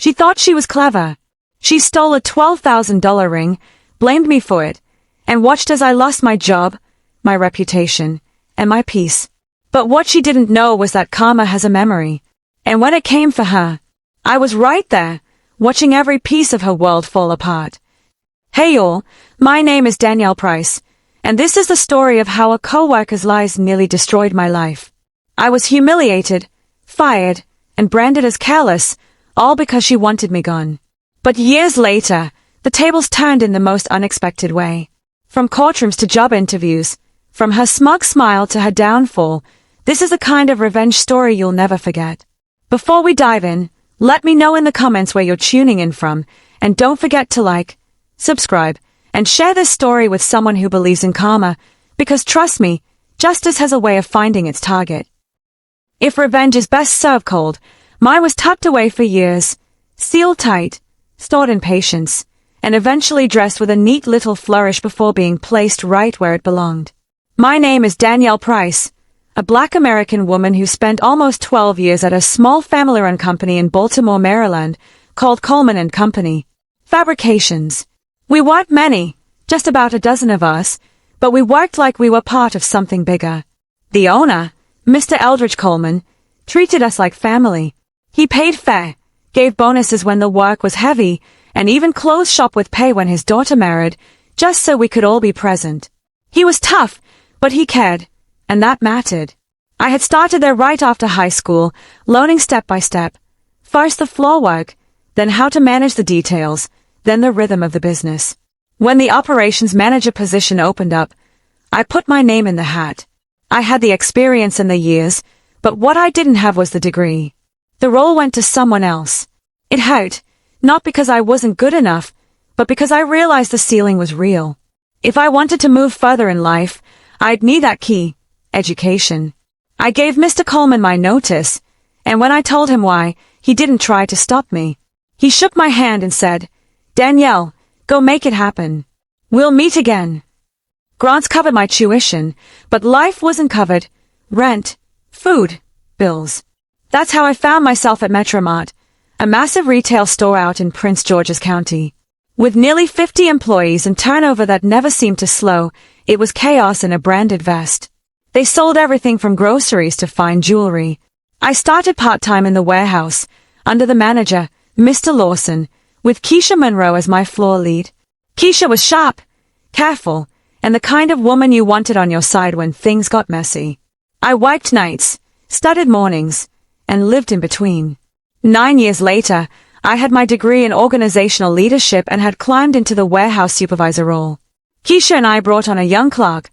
She thought she was clever. She stole a $12,000 ring, blamed me for it, and watched as I lost my job, my reputation, and my peace. But what she didn't know was that karma has a memory. And when it came for her, I was right there, watching every piece of her world fall apart. Hey y'all, my name is Danielle Price, and this is the story of how a co-worker's lies nearly destroyed my life. I was humiliated, fired, and branded as careless, all because she wanted me gone. But years later, the tables turned in the most unexpected way. From courtrooms to job interviews, from her smug smile to her downfall, this is the kind of revenge story you'll never forget. Before we dive in, let me know in the comments where you're tuning in from, and don't forget to like, subscribe, and share this story with someone who believes in karma, because trust me, justice has a way of finding its target. If revenge is best served cold, mine was tucked away for years, sealed tight, stored in patience, and eventually dressed with a neat little flourish before being placed right where it belonged. My name is Danielle Price, a Black American woman who spent almost 12 years at a small family-run company in Baltimore, Maryland, called Coleman & Company. Fabrications. We weren't many, just about a dozen of us, but we worked like we were part of something bigger. The owner, Mr. Eldridge Coleman, treated us like family. He paid fair, gave bonuses when the work was heavy, and even closed shop with pay when his daughter married, just so we could all be present. He was tough, but he cared, and that mattered. I had started there right after high school, learning step by step. First the floor work, then how to manage the details, then the rhythm of the business. When the operations manager position opened up, I put my name in the hat. I had the experience and the years, but what I didn't have was the degree. The role went to someone else. It hurt, not because I wasn't good enough, but because I realized the ceiling was real. If I wanted to move further in life, I'd need that key, education. I gave Mr. Coleman my notice, and when I told him why, he didn't try to stop me. He shook my hand and said, "Danielle, go make it happen. We'll meet again." Grants covered my tuition, but life wasn't covered. Rent, food, bills. That's how I found myself at Metromart, a massive retail store out in Prince George's County. With nearly 50 employees and turnover that never seemed to slow, it was chaos in a branded vest. They sold everything from groceries to fine jewelry. I started part-time in the warehouse, under the manager, Mr. Lawson, with Keisha Monroe as my floor lead. Keisha was sharp, careful, and the kind of woman you wanted on your side when things got messy. I worked nights, studied mornings, and lived in between. 9 years later, I had my degree in organizational leadership and had climbed into the warehouse supervisor role. Keisha and I brought on a young clerk,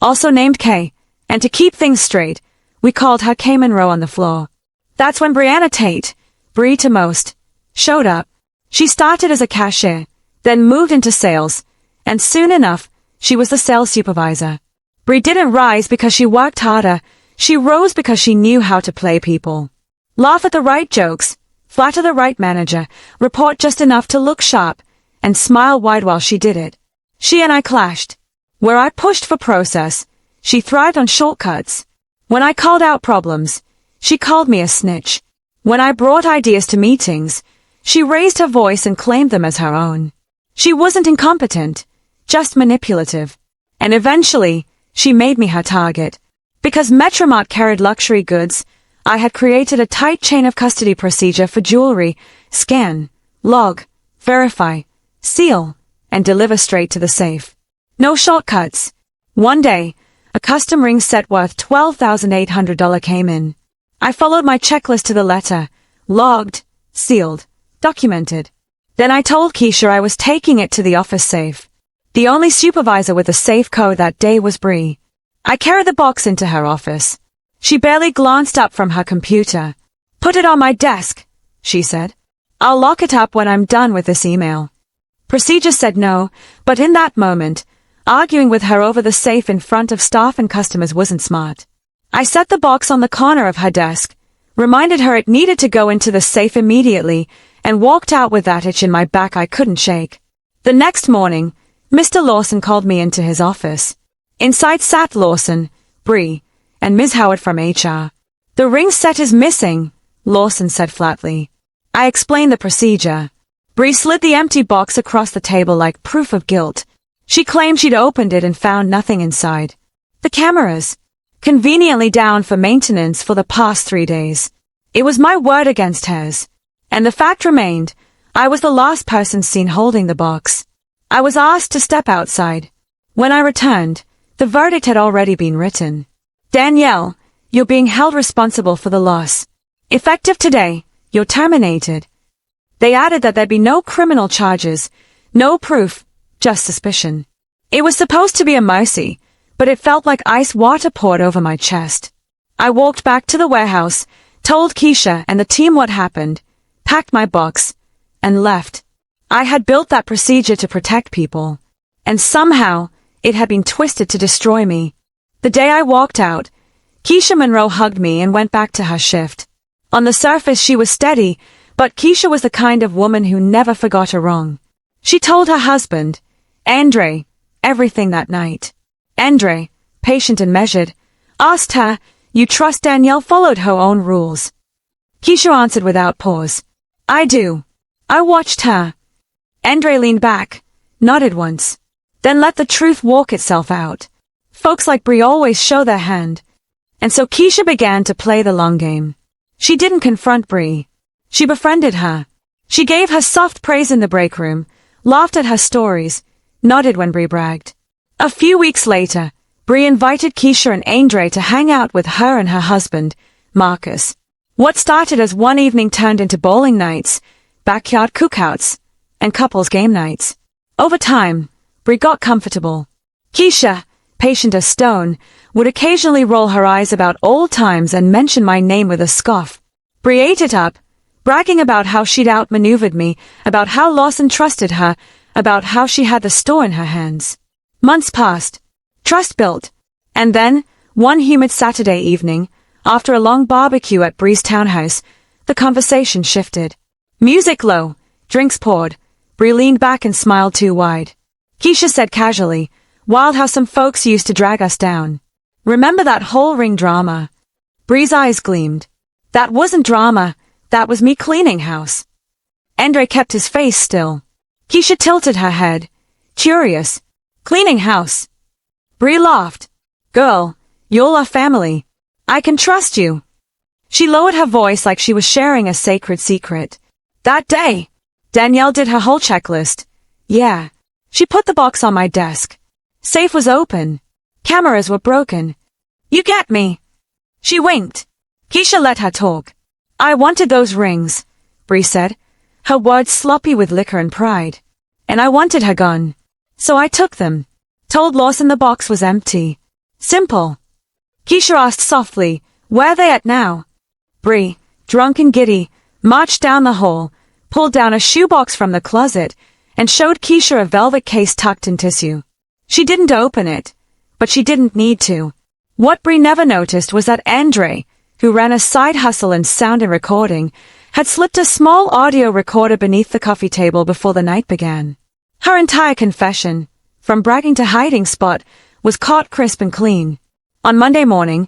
also named Kay, and to keep things straight, we called her Kay Monroe on the floor. That's when Brianna Tate, Bree to most, showed up. She started as a cashier, then moved into sales, and soon enough, she was the sales supervisor. Bree didn't rise because she worked harder, she rose because she knew how to play people. Laugh at the right jokes, flatter the right manager, report just enough to look sharp, and smile wide while she did it. She and I clashed. Where I pushed for process, she thrived on shortcuts. When I called out problems, she called me a snitch. When I brought ideas to meetings, she raised her voice and claimed them as her own. She wasn't incompetent, just manipulative. And eventually, she made me her target. Because Metromart carried luxury goods, I had created a tight chain of custody procedure for jewelry: scan, log, verify, seal, and deliver straight to the safe. No shortcuts. One day, a custom ring set worth $12,800 came in. I followed my checklist to the letter, logged, sealed, documented. Then I told Keisha I was taking it to the office safe. The only supervisor with a safe code that day was Bree. I carried the box into her office. She barely glanced up from her computer. "Put it on my desk," she said. "I'll lock it up when I'm done with this email." Procedure said no, but in that moment, arguing with her over the safe in front of staff and customers wasn't smart. I set the box on the corner of her desk, reminded her it needed to go into the safe immediately, and walked out with that itch in my back I couldn't shake. The next morning, Mr. Lawson called me into his office. Inside sat Lawson, Bree, and Ms. Howard from HR. "The ring set is missing," Lawson said flatly. I explained the procedure. Bree slid the empty box across the table like proof of guilt. She claimed she'd opened it and found nothing inside. The cameras. Conveniently down for maintenance for the past 3 days. It was my word against hers. And the fact remained, I was the last person seen holding the box. I was asked to step outside. When I returned, the verdict had already been written. Danielle, you're being held responsible for the loss. Effective today, you're terminated. They added that there'd be no criminal charges, no proof, just suspicion. It was supposed to be a mercy, but it felt like ice water poured over my chest. I walked back to the warehouse, told Keisha and the team what happened, packed my box, and left. I had built that procedure to protect people, and somehow it had been twisted to destroy me. The day I walked out, Keisha Monroe hugged me and went back to her shift. On the surface she was steady, but Keisha was the kind of woman who never forgot a wrong. She told her husband, Andre, everything that night. Andre, patient and measured, asked her, "You trust Danielle followed her own rules?" Keisha answered without pause, "I do. I watched her." Andre leaned back, nodded once, then let the truth walk itself out. Folks like Bree always show their hand. And so Keisha began to play the long game. She didn't confront Bree. She befriended her. She gave her soft praise in the break room, laughed at her stories, nodded when Bree bragged. A few weeks later, Bree invited Keisha and Andre to hang out with her and her husband, Marcus. What started as one evening turned into bowling nights, backyard cookouts, and couples game nights. Over time, Bree got comfortable. Keisha, patient as stone, would occasionally roll her eyes about old times and mention my name with a scoff. Bree ate it up, bragging about how she'd outmaneuvered me, about how Lawson trusted her, about how she had the store in her hands. Months passed. Trust built. And then, one humid Saturday evening, after a long barbecue at Bree's townhouse, the conversation shifted. Music low, drinks poured. Bree leaned back and smiled too wide. Keisha said casually, "Wild how some folks used to drag us down. Remember that whole ring drama?" Bree's eyes gleamed. "That wasn't drama, that was me cleaning house." Andre kept his face still. Keisha tilted her head, curious. "Cleaning house?" Bree laughed. "Girl, you're our family. I can trust you." She lowered her voice like she was sharing a sacred secret. "That day, Danielle did her whole checklist. Yeah. She put the box on my desk. Safe was open. Cameras were broken. You get me?" She winked. Keisha let her talk. "I wanted those rings," Bree said, her words sloppy with liquor and pride. "And I wanted her gun. So I took them. Told Lawson the box was empty. Simple." Keisha asked softly, "Where are they at now?" Bree, drunk and giddy, marched down the hall, pulled down a shoebox from the closet, and showed Keisha a velvet case tucked in tissue. She didn't open it, but she didn't need to. What Bree never noticed was that Andre, who ran a side hustle in sound and recording, had slipped a small audio recorder beneath the coffee table before the night began. Her entire confession, from bragging to hiding spot, was caught crisp and clean. On Monday morning,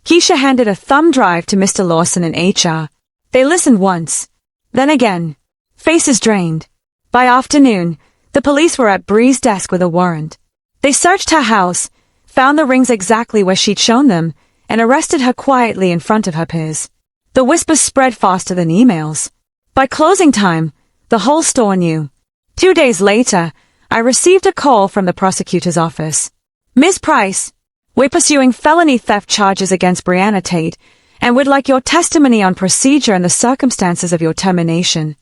Keisha handed a thumb drive to Mr. Lawson in HR. They listened once. Then again. Faces drained. By afternoon, the police were at Bree's desk with a warrant. They searched her house, found the rings exactly where she'd shown them, and arrested her quietly in front of her peers. The whispers spread faster than emails. By closing time, the whole store knew. 2 days later, I received a call from the prosecutor's office. "Ms. Price, we're pursuing felony theft charges against Brianna Tate, and would like your testimony on procedure and the circumstances of your termination."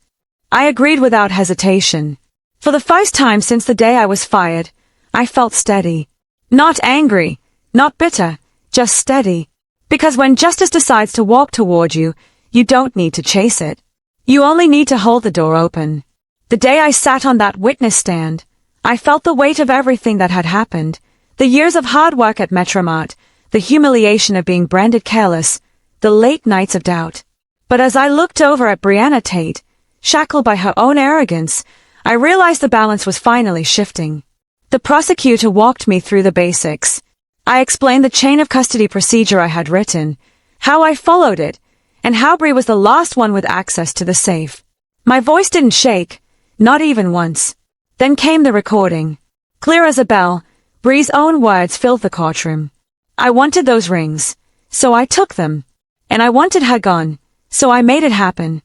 I agreed without hesitation. For the first time since the day I was fired, I felt steady. Not angry, not bitter, just steady. Because when justice decides to walk toward you, you don't need to chase it. You only need to hold the door open. The day I sat on that witness stand, I felt the weight of everything that had happened. The years of hard work at Metromart, the humiliation of being branded careless, the late nights of doubt. But as I looked over at Brianna Tate, shackled by her own arrogance, I realized the balance was finally shifting. The prosecutor walked me through the basics. I explained the chain of custody procedure I had written, how I followed it, and how Bree was the last one with access to the safe. My voice didn't shake, not even once. Then came the recording. Clear as a bell, Bree's own words filled the courtroom. I wanted those rings, so I took them. And I wanted her gone, so I made it happen.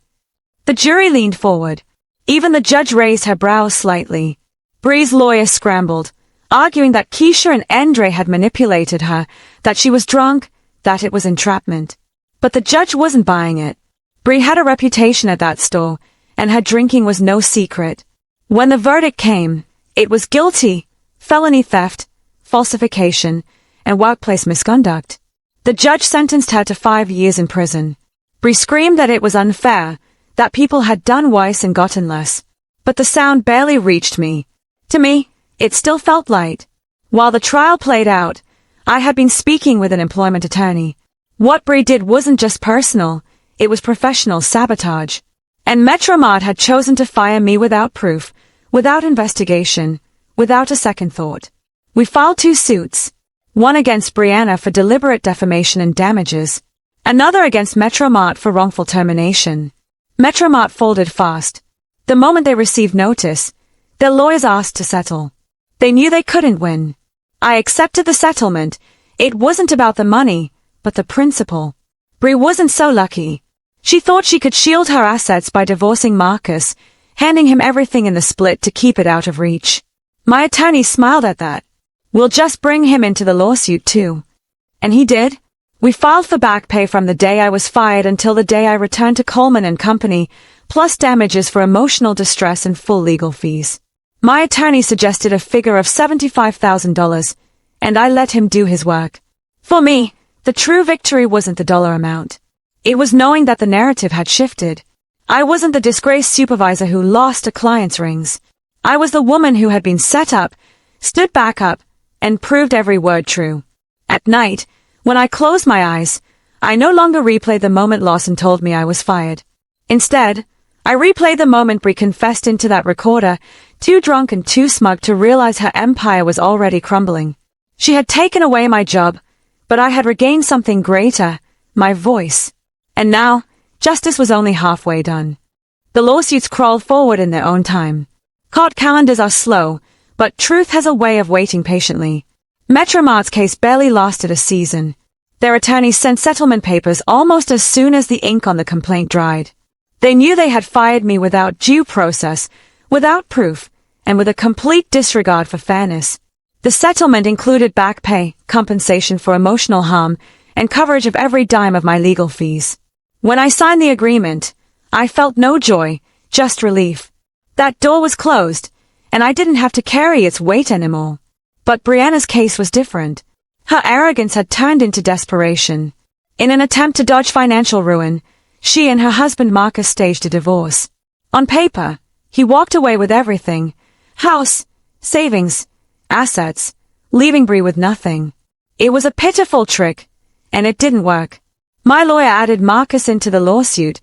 The jury leaned forward. Even the judge raised her brows slightly. Bree's lawyer scrambled, arguing that Keisha and Andre had manipulated her, that she was drunk, that it was entrapment. But the judge wasn't buying it. Bree had a reputation at that store, and her drinking was no secret. When the verdict came, it was guilty, felony theft, falsification, and workplace misconduct. The judge sentenced her to 5 years in prison. Bree screamed that it was unfair, that people had done worse and gotten less. But the sound barely reached me. To me, it still felt light. While the trial played out, I had been speaking with an employment attorney. What Bree did wasn't just personal, it was professional sabotage. And Metromart had chosen to fire me without proof, without investigation, without a second thought. We filed 2 suits. One against Brianna for deliberate defamation and damages. Another against Metromart for wrongful termination. Metromart folded fast. The moment they received notice, their lawyers asked to settle. They knew they couldn't win. I accepted the settlement. It wasn't about the money, but the principle. Bree wasn't so lucky. She thought she could shield her assets by divorcing Marcus, handing him everything in the split to keep it out of reach. My attorney smiled at that. We'll just bring him into the lawsuit too. And he did. We filed for back pay from the day I was fired until the day I returned to Coleman and Company, plus damages for emotional distress and full legal fees. My attorney suggested a figure of $75,000, and I let him do his work. For me, the true victory wasn't the dollar amount. It was knowing that the narrative had shifted. I wasn't the disgraced supervisor who lost a client's rings. I was the woman who had been set up, stood back up, and proved every word true. At night, when I closed my eyes, I no longer replayed the moment Lawson told me I was fired. Instead, I replayed the moment Bree confessed into that recorder, too drunk and too smug to realize her empire was already crumbling. She had taken away my job, but I had regained something greater, my voice. And now, justice was only halfway done. The lawsuits crawled forward in their own time. Court calendars are slow, but truth has a way of waiting patiently. Metromart's case barely lasted a season. Their attorneys sent settlement papers almost as soon as the ink on the complaint dried. They knew they had fired me without due process, without proof, and with a complete disregard for fairness. The settlement included back pay, compensation for emotional harm, and coverage of every dime of my legal fees. When I signed the agreement, I felt no joy, just relief. That door was closed, and I didn't have to carry its weight anymore. But Brianna's case was different. Her arrogance had turned into desperation. In an attempt to dodge financial ruin, she and her husband Marcus staged a divorce. On paper, he walked away with everything: house, savings, assets, leaving Bree with nothing. It was a pitiful trick, and it didn't work. My lawyer added Marcus into the lawsuit,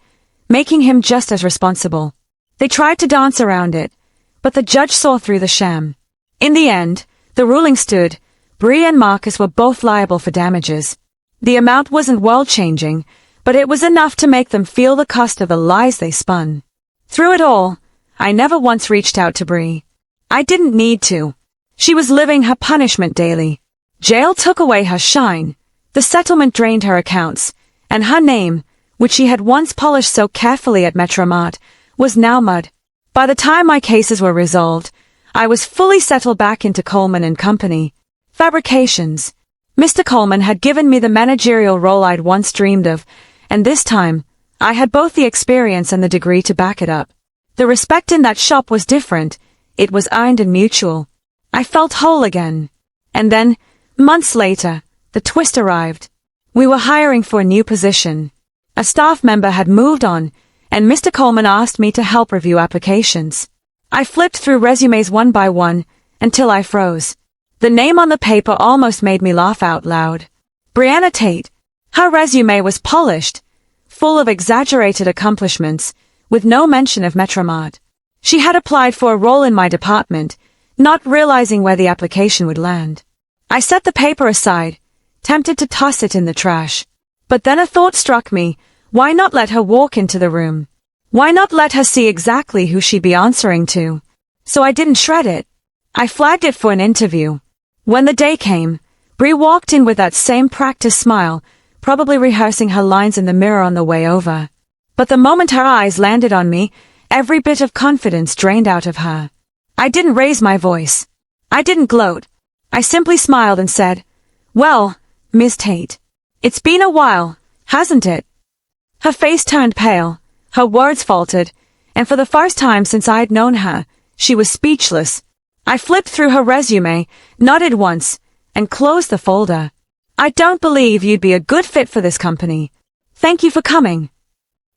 making him just as responsible. They tried to dance around it, but the judge saw through the sham. In the end, the ruling stood: Bree and Marcus were both liable for damages. The amount wasn't world-changing, but it was enough to make them feel the cost of the lies they spun. Through it all, I never once reached out to Bree. I didn't need to. She was living her punishment daily. Jail took away her shine. The settlement drained her accounts, and her name, which she had once polished so carefully at Metromart, was now mud. By the time my cases were resolved, I was fully settled back into Coleman and Company. Fabrications. Mr. Coleman had given me the managerial role I'd once dreamed of, and this time, I had both the experience and the degree to back it up. The respect in that shop was different. It was earned and mutual. I felt whole again. And then, months later, the twist arrived. We were hiring for a new position. A staff member had moved on, and Mr. Coleman asked me to help review applications. I flipped through resumes one by one, until I froze. The name on the paper almost made me laugh out loud. Brianna Tate. Her resume was polished, full of exaggerated accomplishments, with no mention of Metromart. She had applied for a role in my department, not realizing where the application would land. I set the paper aside, tempted to toss it in the trash. But then a thought struck me: why not let her walk into the room? Why not let her see exactly who she'd be answering to? So I didn't shred it. I flagged it for an interview. When the day came, Bree walked in with that same practice smile, probably rehearsing her lines in the mirror on the way over. But the moment her eyes landed on me, every bit of confidence drained out of her. I didn't raise my voice. I didn't gloat. I simply smiled and said, "Well, Miss Tate, it's been a while, hasn't it?" Her face turned pale, her words faltered, and for the first time since I'd known her, she was speechless. I flipped through her resume, nodded once, and closed the folder. "I don't believe you'd be a good fit for this company. Thank you for coming."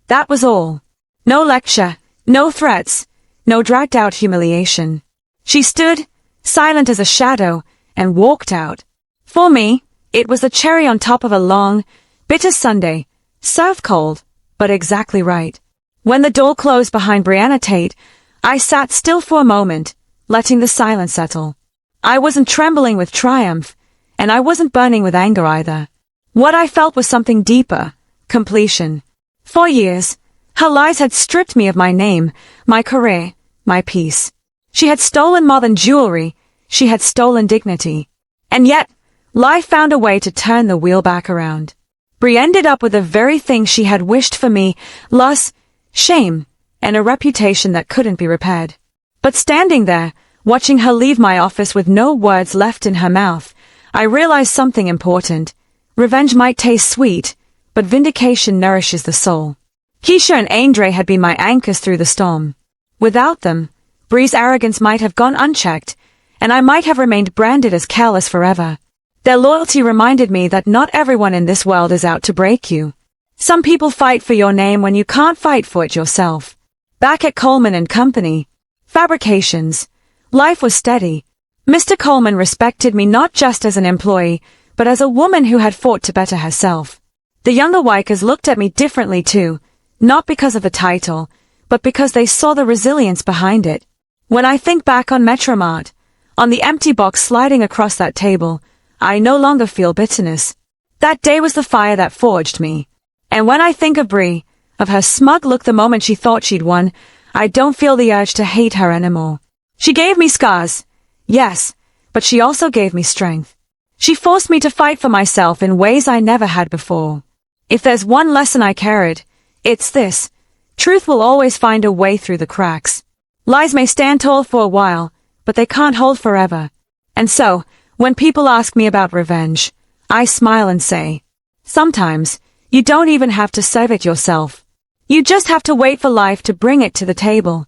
That was all. No lecture, no threats, no dragged-out humiliation. She stood, silent as a shadow, and walked out. For me, it was the cherry on top of a long, bitter Sunday, served cold, but exactly right. When the door closed behind Brianna Tate, I sat still for a moment, letting the silence settle. I wasn't trembling with triumph, and I wasn't burning with anger either. What I felt was something deeper, completion. For years, her lies had stripped me of my name, my career, my peace. She had stolen more than jewelry, she had stolen dignity. And yet, life found a way to turn the wheel back around. Bree ended up with the very thing she had wished for me, loss, shame, and a reputation that couldn't be repaired. But standing there, watching her leave my office with no words left in her mouth, I realized something important. Revenge might taste sweet, but vindication nourishes the soul. Keisha and Andre had been my anchors through the storm. Without them, Bree's arrogance might have gone unchecked, and I might have remained branded as careless forever. Their loyalty reminded me that not everyone in this world is out to break you. Some people fight for your name when you can't fight for it yourself. Back at Coleman and Company, Fabrications, life was steady. Mr. Coleman respected me not just as an employee, but as a woman who had fought to better herself. The younger Wykers looked at me differently too, not because of the title, but because they saw the resilience behind it. When I think back on Metromart, on the empty box sliding across that table, I no longer feel bitterness. That day was the fire that forged me. And when I think of Bree, of her smug look the moment she thought she'd won, I don't feel the urge to hate her anymore. She gave me scars, yes, but she also gave me strength. She forced me to fight for myself in ways I never had before. If there's one lesson I carried, it's this. Truth will always find a way through the cracks. Lies may stand tall for a while, but they can't hold forever. And so, when people ask me about revenge, I smile and say, sometimes, you don't even have to serve it yourself. You just have to wait for life to bring it to the table.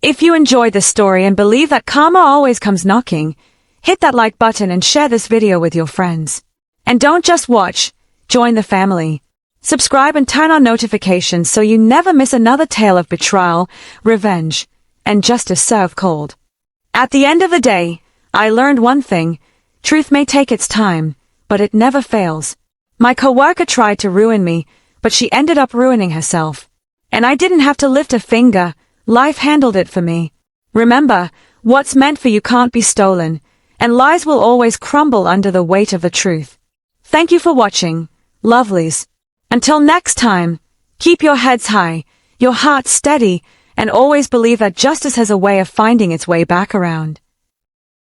If you enjoyed this story and believe that karma always comes knocking, hit that like button and share this video with your friends. And don't just watch, join the family. Subscribe and turn on notifications so you never miss another tale of betrayal, revenge, and justice served cold. At the end of the day, I learned one thing. Truth may take its time, but it never fails. My coworker tried to ruin me, but she ended up ruining herself. And I didn't have to lift a finger, life handled it for me. Remember, what's meant for you can't be stolen, and lies will always crumble under the weight of the truth. Thank you for watching, lovelies. Until next time, keep your heads high, your hearts steady, and always believe that justice has a way of finding its way back around.